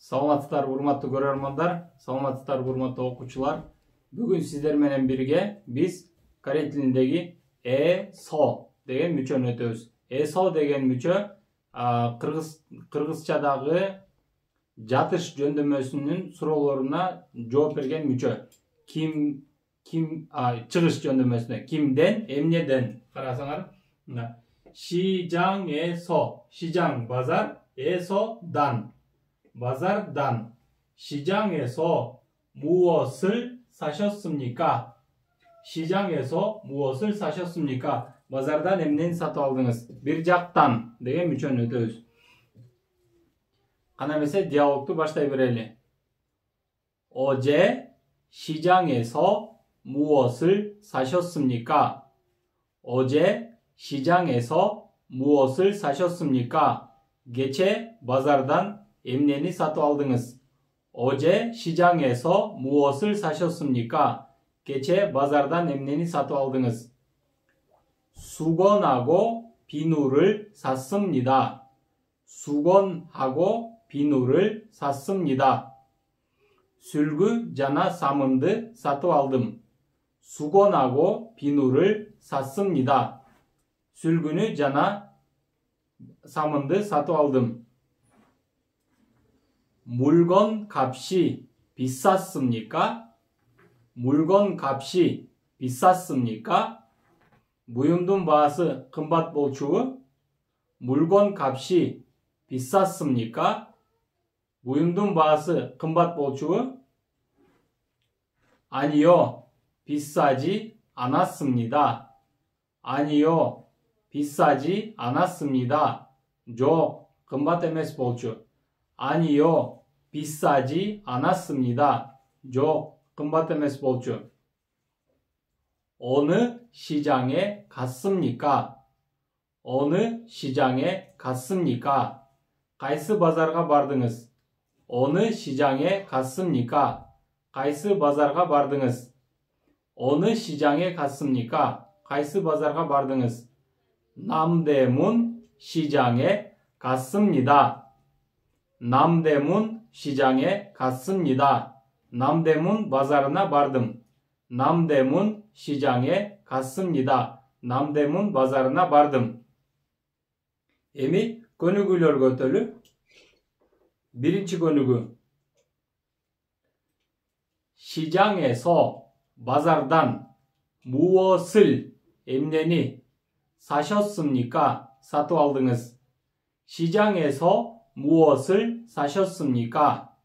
Саламатсыздар, урматтуу көрөрмандар, саламатсыздар, урматтуу окуучулар. Бүгүн сиздер менен бирге биз корей тилиндеги со деген мүчөнү өтөбүз. Со деген мүчө кыргызчадагы жатыш жөндөмөсүнүн суроолоруна жооп берген мүчө. Чыгыш жөндөмөсүнө кимден, эмнеден карасаңар. 시장에서, 시장 базар, 에서단 базардан. 시장에서 무엇을 사셨습니까? 시장에서 무엇을 사셨습니까? базардан эмнени сатып алдыңыз? Бир жактан деген мүчөнү өтөбүз. Кана эмесе диалогду баштай берели. 어제 시장에서 무엇을 사셨습니까? 어제 시장에서 무엇을 사셨습니까? Geçe bazardan emneni satып aldınız. 어제 시장에서 무엇을 사셨습니까? Geçe bazardan emneni satып aldınız. 수건하고 비누를 샀습니다. 수건하고 비누를 샀습니다. 술구 жана самынды сатып алдым. 수건하고 비누를 샀습니다. 술구ну жана самынды сатып алдым. 물건 값이 비쌌습니까? 물건 값이 비쌌습니까? 부юмдун баасы кымбат болчубу? 물건 값이 비쌌습니까? 부юмдун баасы кымбат болчубу? 아니요, 비싸지 않았습니다. 아니요, 비싸지 않았습니다. жоқ, кымбат эмес болчу. 아니요, 비싸지 않았습니다. жоқ, кымбат эмес болчу. 어느 시장에 갔습니까? 어느 시장에 갔습니까? кайсы базарга бардыңыз? 어느 시장에 갔습니까? кайсы базарга бардыңыз? 어느 시장에 갔습니까? кайсы базарга бардыңыз? 남대문 시장에 갔습니다. 남대문 시장에 갔습니다. 남대문 базарына бардым. 남대문 시장에 갔습니다. 남대문 базарына бардым. Эми көнүгүүлөргө өтөлү. Биринчи көнүгүү. 시장에서 базардан 무엇을 эмнени 사셨습니까? сатып алдыңыз. 시장에서 무엇을 사셨습니까?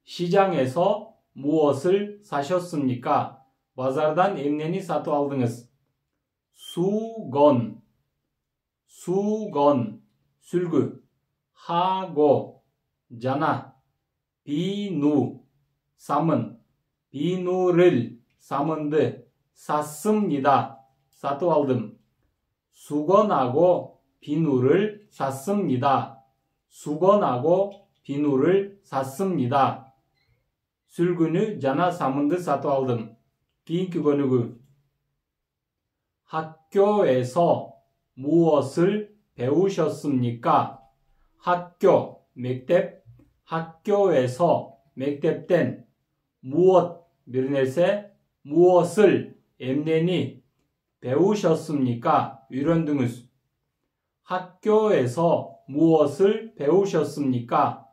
시장에서 무엇을 사셨습니까? базардан эмнени сатып алдыңыз? 수건, 수건, сүлгү, 하고, жана, 비누, самын, 비누를, самынды, 샀습니다. сатып алдым. 수건하고 비누를 샀습니다. 수건하고 비누를 샀습니다. 술구ну жана самынды сатып алдым. кийинки көнүгүү. 학교에서 무엇을 배우셨습니까? 학교, мектеп, 학교에서, мектептен, 무엇, бир нерсе, 무엇을, эмнени, 배우셨습니까? үйрөндүңүз. 학교에서 무엇을 배우셨습니까?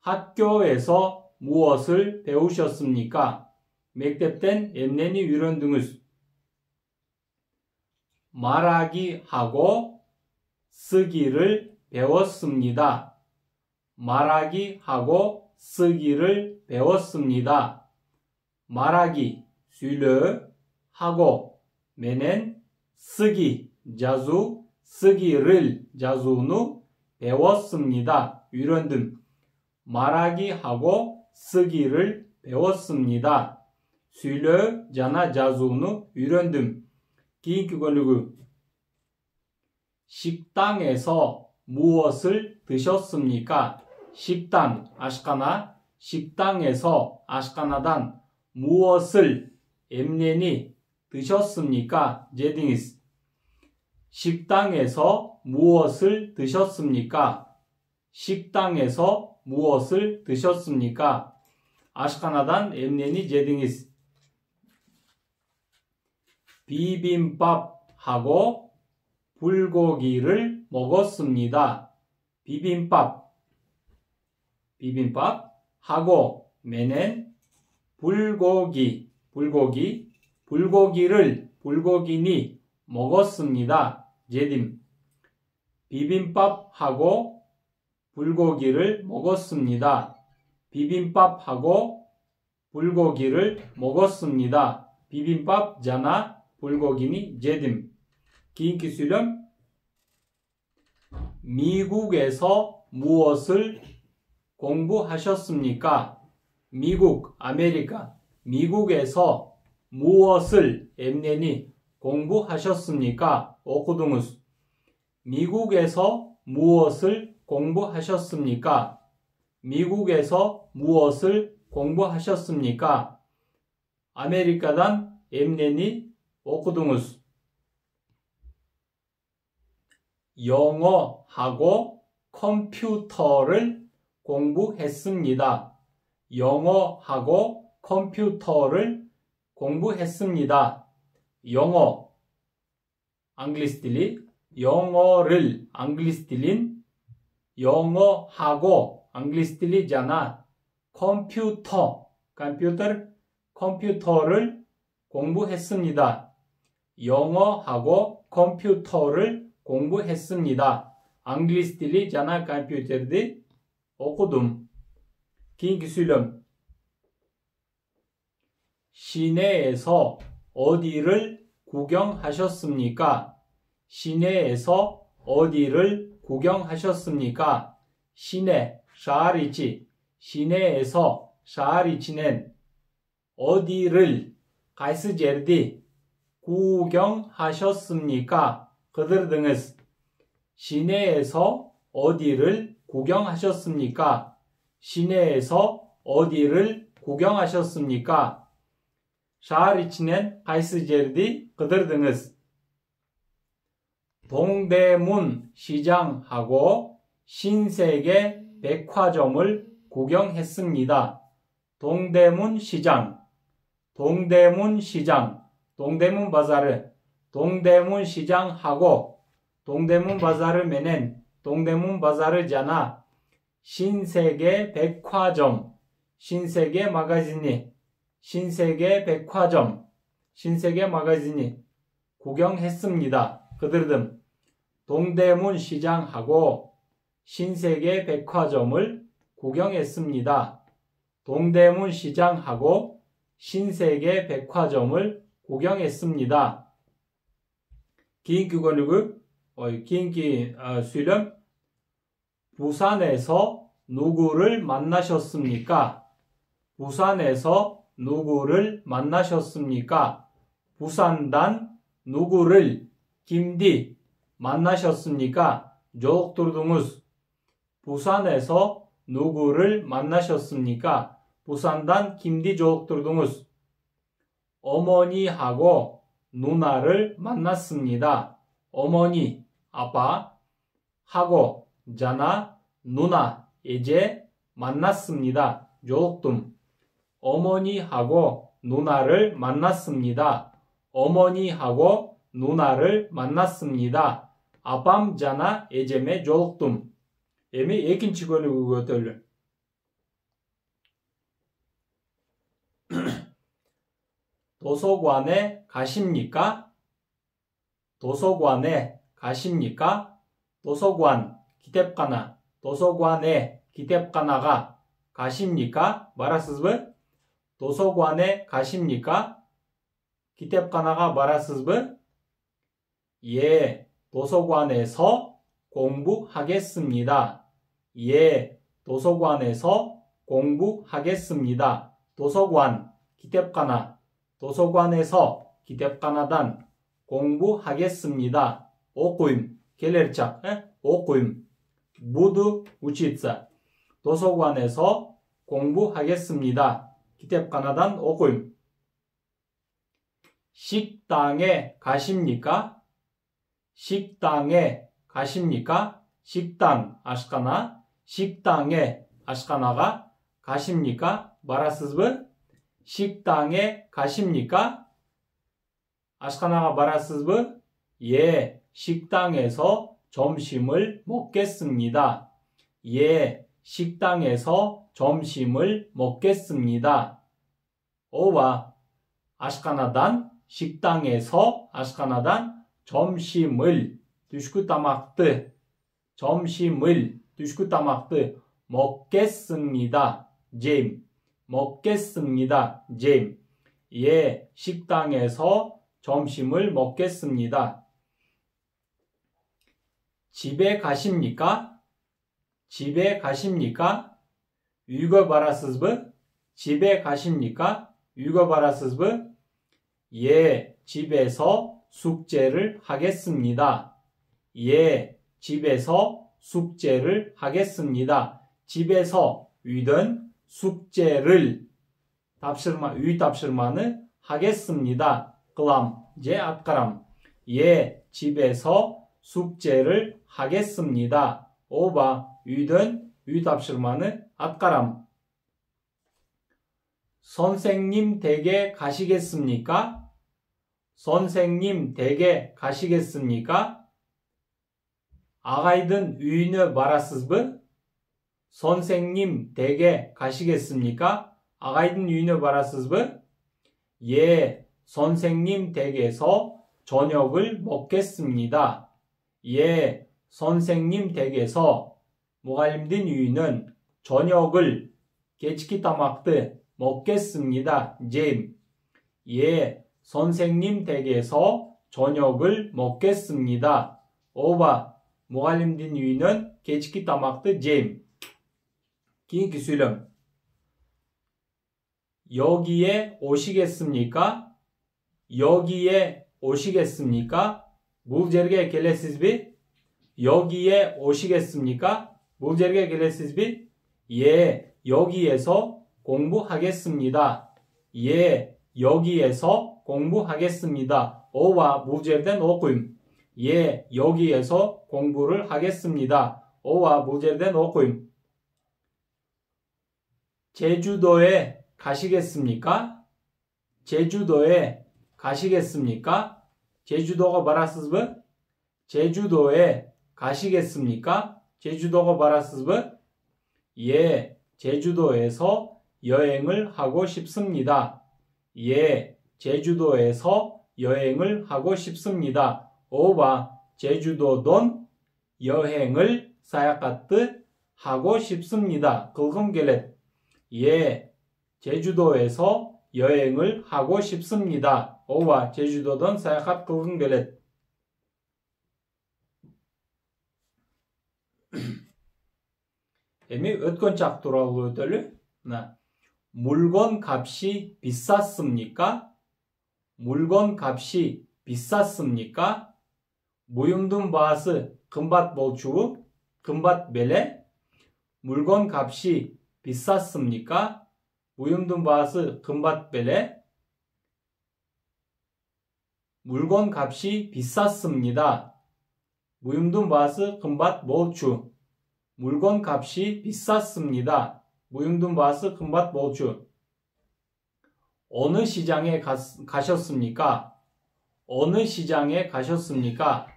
학교에서 무엇을 배우셨습니까? мектептен эмнени үйрөндүңүз? 말하기 하고 쓰기를 배웠습니다. 말하기 하고 쓰기를 배웠습니다. 말하기, сүйлөө, 하고, менен, 쓰기, жазуу, 쓰기를, жазууну, 배웠습니다. үйрөндүм. 말하기 하고 쓰기를 배웠습니다. сүйлөө жана жазууну үйрөндүм. кийинки көнүгүү. 식당에서 무엇을 드셨습니까? 식당, ашкана, 식당에서, ашканадан, 무엇을, эмнени, 드셨습니까? жедиңиз. 식당에서 무엇을 드셨습니까? 식당에서 무엇을 드셨습니까? 아시카나단 엠네니 제딩이스. 비빔밥하고 불고기를 먹었습니다. 비빔밥하고 메넨 불고기니 먹었습니다. 제딤. 비빔밥하고 불고기를 먹었습니다. 비빔밥하고 불고기를 먹었습니다. 비빔밥 자나 불고기니 제딤. 긴기 수렴. 미국에서 무엇을 공부하셨습니까? 미국, 아메리카. 미국에서 무엇을 엠네니 공부하셨습니까? 오쿠둥우스. 미국에서 무엇을 공부하셨습니까? 미국에서 무엇을 공부하셨습니까? 아메리카단 엠네니 오쿠둥우스. 영어하고 컴퓨터를 공부했습니다. 영어하고 컴퓨터를 공부했습니다. 영어, 앙글리스틸리, 영어를, 앙글리스틸린, 영어하고, 앙글리스틸리잖아, 컴퓨터를 공부했습니다. 영어하고 컴퓨터를 공부했습니다. 앙글리스틸리잖아, 컴퓨터디 okudum. 긴기 수렴. 시내에서 어디를 구경하셨습니까? 시내에서 어디를 구경하셨습니까? 시내, 샤리치. 시내에서 샤리치는 어디를 가이스제르디 구경하셨습니까? 그들 등에서 시내에서 어디를 구경하셨습니까? 시내에서 어디를 구경하셨습니까? 샤리치는 가이스제르디 그들 등에서 동대문 시장하고 신세계 백화점을 구경했습니다. 동대문 시장, 동대문 바자르, 동대문 시장하고 동대문 바자르 메넨 동대문 바자르잖아. 신세계 백화점, 신세계 마가진이, 신세계 백화점, 신세계 마가진이 구경했습니다. 그들은 동대문 시장하고 신세계 백화점을 구경했습니다. 동대문 시장하고 신세계 백화점을 구경했습니다. 긴기 권리구, 긴기 수렴. 부산에서 누구를 만나셨습니까? 부산에서 누구를 만나셨습니까? 부산단 누구를 김디 만나셨습니까? 조옥두르둥우스. 부산에서 누구를 만나셨습니까? 부산단 김디 조옥두르둥우스. 어머니하고 누나를 만났습니다. 어머니, 아빠, 하고, 자나, 누나, 이제 만났습니다. 조옥둠. 어머니하고 누나를 만났습니다. 어머니하고 누나를 만났습니다. 아밤 자나 에제메 조옥둠. 에미 에킨 치고는 그것들. 도서관에 가십니까? 도서관에 가십니까? 도서관, 기텝가나. 도서관에 기텝가나가 가십니까? 말하스브? 도서관에 가십니까? 기텝가나가 말하스브? 예, 도서관에서 공부하겠습니다. 예, 도서관에서 공부하겠습니다. 도서관, 기텝가나. 도서관에서 기텝가나단 공부하겠습니다. 오쿠임, 켈레르차, 오쿠임. 모두 우치자. 도서관에서 공부하겠습니다. 기텝가나단 오쿠임. 식당에 가십니까? 식당에 가십니까? 식당, 아시카나? 식당에 아시카나가 가십니까? 바라스즈? 식당에 가십니까? 아시카나가 바라스즈? 예, 식당에서 점심을 먹겠습니다. 예, 식당에서 점심을 먹겠습니다. 오와 아시카나단 식당에서 아시카나단 점심을 düşkü tamaqты 점심을 düşkü tamaqты 먹겠습니다. 제임 먹겠습니다. 제임 예, 식당에서 점심을 먹겠습니다. 집에 가십니까? 집에 가십니까? үйге барасызбы? 집에 가십니까? үйге барасызбы? 예, 집에서 숙제를 하겠습니다. 예, 집에서 숙제를 하겠습니다. 집에서 үйден 숙제를 үй тапшырманы 하겠습니다. қылам 제 атқарам. 예, 집에서 숙제를 하겠습니다. 오바 үйден үй тапшырманы атқарам. 선생님 댁에 가시겠습니까? 선생님 댁에 가시겠습니까? 아가이든 үйіне барасызбы? 선생님 댁에 가시겠습니까? 아가이든 үйіне барасызбы? 예, 선생님 댁에서 저녁을 먹겠습니다. 예, 선생님 댁에서 무갈림딘 үйінің 저녁을 кешкі тамақты 먹겠습니다. 제임 예, 선생님 댁에서 저녁을 먹겠습니다. 오바 무갈림딘 үйінің кешкі тамақты 제임 кейінгі сөйлем 여기에 오시겠습니까? 여기에 오시겠습니까? бұл жерге келесізбі? 여기에 오시겠습니까? бұл жерге келесізбі? 예, 여기에서 공부하겠습니다. 예, 여기에서 공부하겠습니다. 오와 бұл жерден оқимын. 예, 여기에서 공부를 하겠습니다. 오와 бұл жерден оқимын. 제주도에 가시겠습니까? 제주도에 가시겠습니까? 제주도가 барасызбы? 제주도에 가시겠습니까? 제주도가 барасызбы? 예, 제주도에서 여행을 하고 싶습니다. 예, 제주도에서 여행을 하고 싶습니다. 오바 제주도돈 여행을 사야카트 하고 싶습니다. 그금 келет. 예, 제주도에서 여행을 하고 싶습니다. 오바 제주도돈 사야카트 그금 келет. 에미 өткен чак туралы өтөлү. 물건 값이 비쌌습니까? 물건 값이 비쌌습니까? 무용둔 바스 금밭 bolчу? 금밭 벨레? 물건 값이 비쌌습니까? 무용둔 바스 금밭 벨레? 물건 값이 비쌌습니다. 무용둔 바스 금밭 bolчу? 물건 값이 비쌌습니다. 무용둔 바스 금밭 bolчу? 어느 시장에 가셨습니까? 어느 시장에 가셨습니까?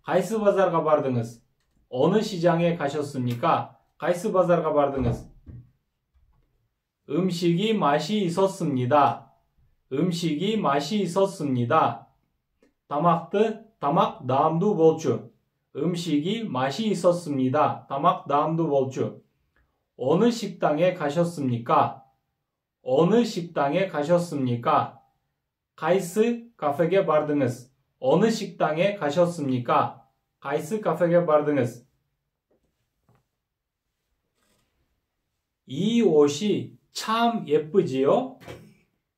qayсы базарға бардыңыз? 어느 시장에 가셨습니까? qayсы базарға бардыңыз? 음식이 맛이 있었습니다. 음식이 맛이 있었습니다. тамақ даамдуу болчу. 음식이 맛이 있었습니다. тамақ даамдуу болчу. 어느 식당에 가셨습니까? 어느 식당에 가셨습니까? qayсы 카페게 бардыңыз? 어느 식당에 가셨습니까? qayсы 카페게 бардыңыз? 이 옷이 참 예쁘지요?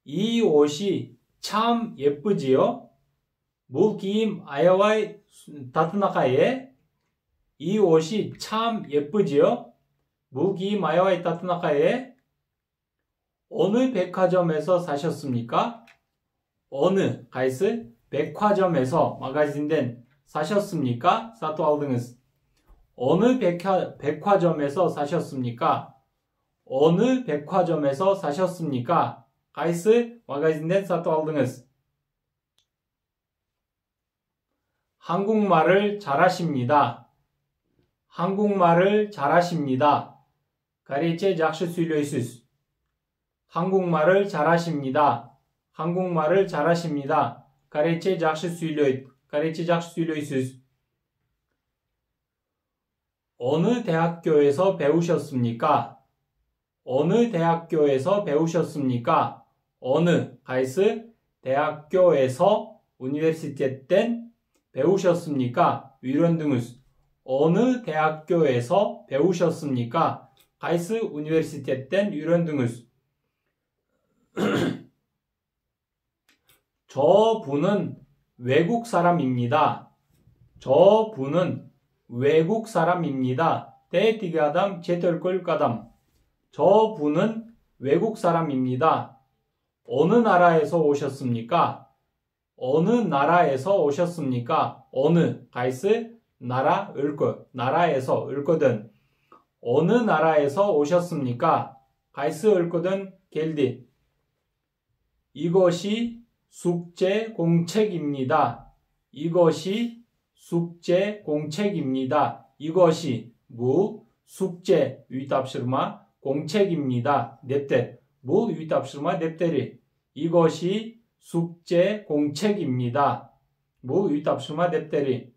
이 옷이 참 예쁘지요? бұл киім аябай татынақай. 이 옷이 참 예쁘지요? бұл киім аябай татынақай. 어느 백화점에서 사셨습니까? 어느 qayсы 백화점에서 마가진된 사셨습니까? 사투 алдыңыз. 어느 백화점에서 사셨습니까? 어느 백화점에서 사셨습니까? Qaysi magazinden satып aldınız? 한국말을 잘하십니다. 한국말을 잘하십니다. Koreyce жақсы сөйлейсіз. 한국말을 잘하십니다. 한국말을 잘하십니다. Koreyce жақсы сөйлейді. Koreyce жақсы сөйлейсіз. 어느 대학교에서 배우셨습니까? 어느 대학교에서 배우셨습니까? 어느, Qaysi 대학교에서 üniversitetten 배우셨습니까? үйрендіңіз. 어느 대학교에서 배우셨습니까? Qaysi üniversitetten үйрендіңіз. 저분은 외국 사람입니다. 저분은 외국 사람입니다. Tedagi adam chet ellik adam. 저분은 외국 사람입니다. 어느 나라에서 오셨습니까? 어느 나라에서 오셨습니까? 어느, Qaysi 나라, ülke, 나라에서, ülkeden. 어느 나라에서 오셨습니까? Qaysi ülkeden geldi. 이것이 숙제 공책입니다. 이것이 숙제 공책입니다. 이것이 bu 숙제 үй тапшырма 공책입니다. defter. bu үй тапшырма defteri. 이것이 숙제 공책입니다. bu үй тапшыр마 defteri.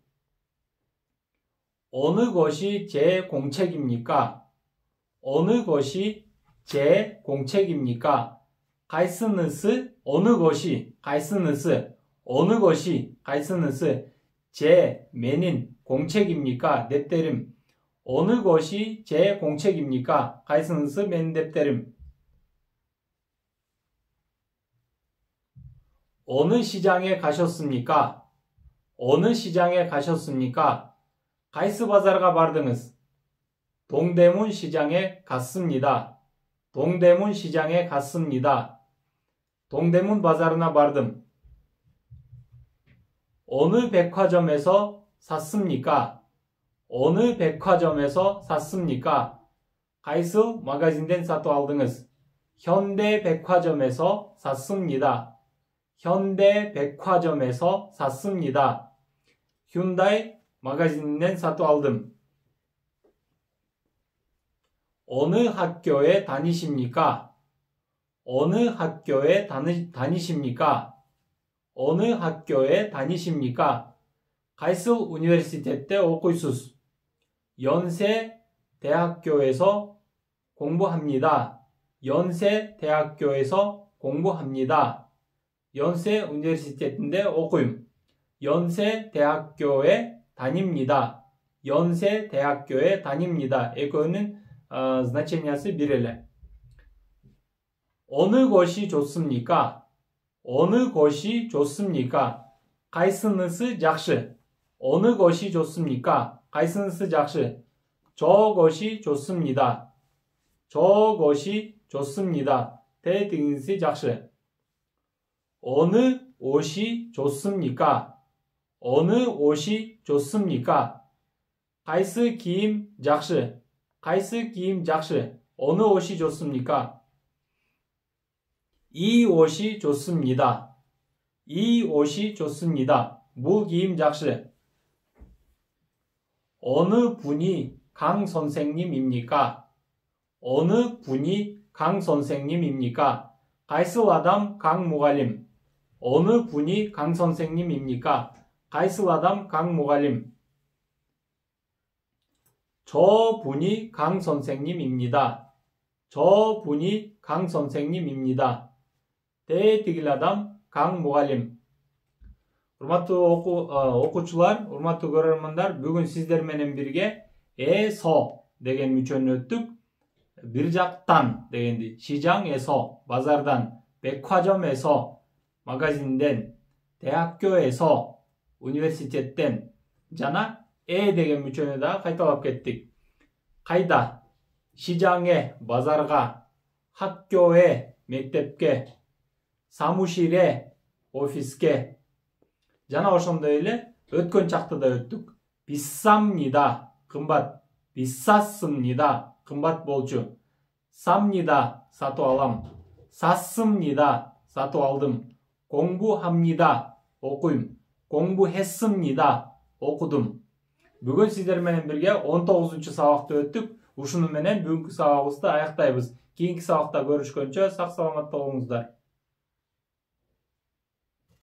어느 것이 제 공책입니까? 어느 것이 제 공책입니까? Qaysinisi 어느 것이 Qaysinisi 어느 것이 Qaysinisi 제 menin 공책입니까? defterim. 어느 것이 제 공책입니까? Qaysinisi menin defterim. 어느 시장에 가셨습니까? 어느 시장에 가셨습니까? Qaysi bazarga bardınız? 동대문 시장에 갔습니다. 동대문 시장에 갔습니다. 동대문 바자르나 bardım. 어느 백화점에서 샀습니까? 어느 백화점에서 샀습니까? Qaysi magazinden satып aldınız? 현대 백화점에서 샀습니다. 현대 백화점에서 샀습니다. Hyundai magazinden satып aldım. 어느 학교에 다니십니까? 어느 학교에 다니십니까? 어느 학교에 다니십니까? Qaysi üniversitede okuysuz? 연세 대학교에서 공부합니다. 연세 대학교에서 공부합니다. 연세 üniversitesinde okuyum. 연세 대학교에 다닙니다. 연세 대학교에 다닙니다. 이거는 значениясы 비례래. 어느 것이 좋습니까? 어느 것이 좋습니까? Qaysinisi жақсы? 어느 것이 좋습니까? Qaysinisi жақсы? 저것이 좋습니다. 저것이 좋습니다. Tedagisi жақсы. 어느 옷이 좋습니까? 어느 옷이 좋습니까? Qaysi kiyim жақсы? Qaysi kiyim жақсы? 어느 옷이 좋습니까? 이 옷이 좋습니다. 이 옷이 좋습니다. bu kiyim жақсы? 어느 분이 강 선생님입니까? 어느 분이 강 선생님입니까? Qaysi adam 강 muğalim? 어느 분이 강 선생님입니까? Qaysi adam 강 muğalim? 저분이 강 선생님입니다. 저분이 강 선생님입니다. Tedagi adam 강 muğalim. Урматтуу окуучулар, урматтуу көрөрмандар, бүгүн сиздер менен бирге eso деген мүчөнү өттүк. Bir жактан дегенди, 시장에서, базардан, 백화점에서, magazinden, 대학교에서, üniversitetten жана деген мүчөнү да кайталап кеттик. Кайда? 시장에, базарга, 학교에, мектепке, 사무실에, офиске. жана ошондой эле өткөн чактыда өттүк. 비쌉니다. кымбат. 비쌌습니다. кымбат болчу. 삽니다. сатып алам. 샀습니다. сатып алдым. 공부합니다. окуйм. 공부했습니다. окудум. Бүгін сіздер менен бірге 19-чы сабақты өттік. Ушуну менен бүгүнкү сабагыбызды аяктайбыз. Кийинки сабакта көрүшкөнчө сак саламатта болуңуздар.